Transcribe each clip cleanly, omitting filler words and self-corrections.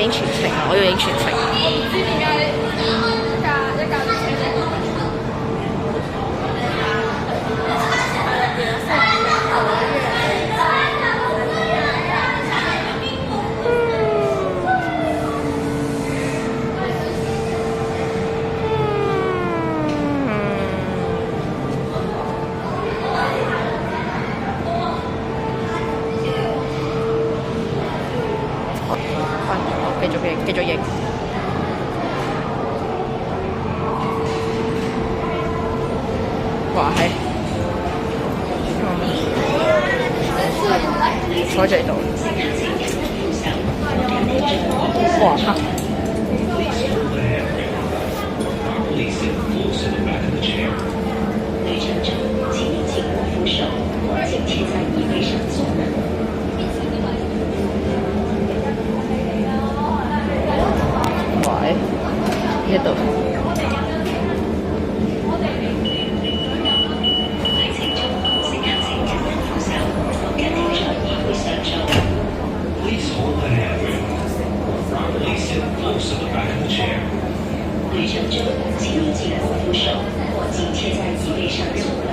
影全程，我要影全程。唔知點解一架車繼續影。哇係，坐住喺度。哇黑。旅程中，请你紧握扶手，或紧贴在椅背上坐稳。喂，呢度。旅程中，乘客請緊握扶手，或緊貼在椅背上坐。Please hold the handrail. Properly sit close to the back of the chair. 旅程中，请你紧握扶手，或紧贴在椅背上坐稳。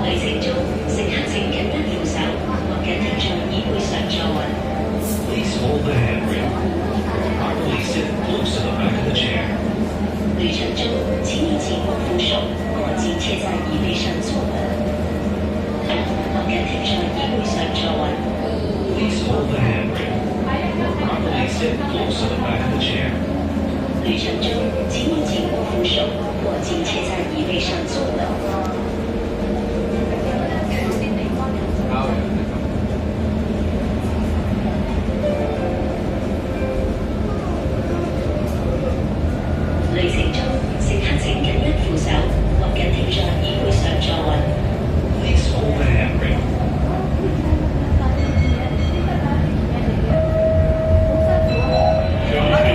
旅程中，乘客請緊握扶手，或緊貼在椅背上坐穩。Please hold the handrail. Properly sit close to the back of the chair. 旅程中，请你紧握扶手，或紧貼在椅背上坐穩，或緊貼在椅背上坐穩。Please hold the handrail. Properly sit close to the back of the chair. 旅程中，请你紧握扶手，或紧貼在椅背上坐穩。旅程中，乘客請緊握扶手，或緊貼在椅背上坐穩。Please hold the handrail. 旅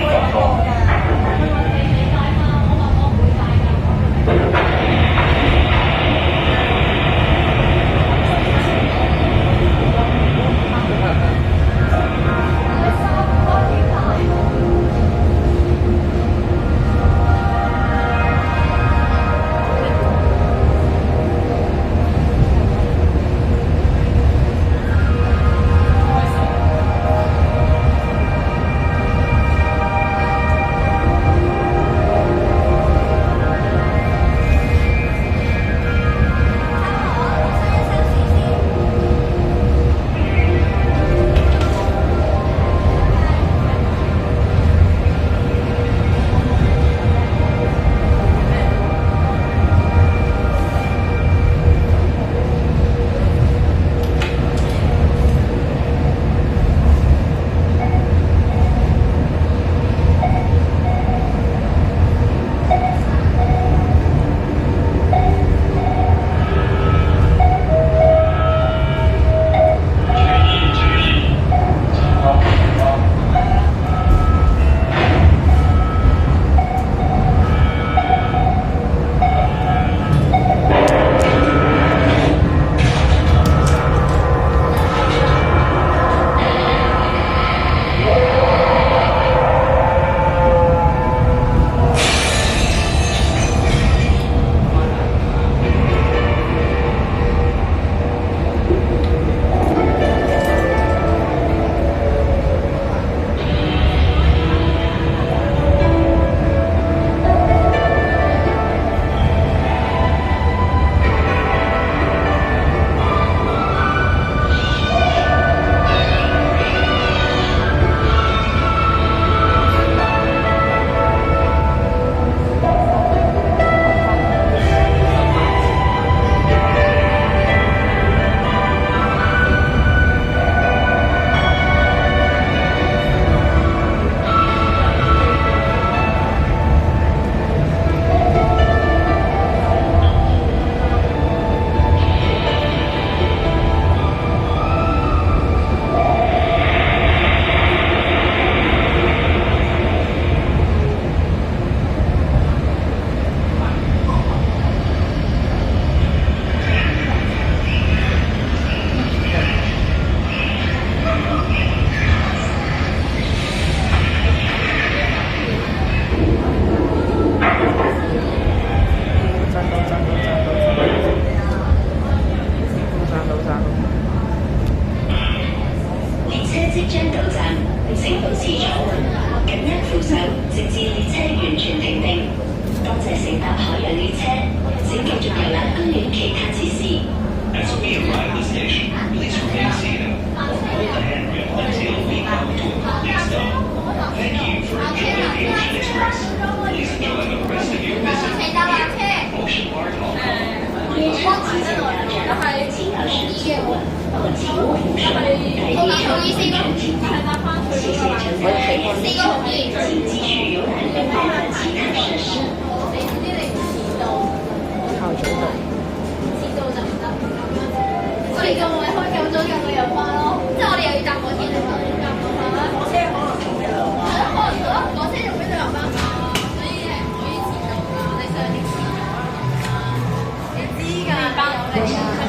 或向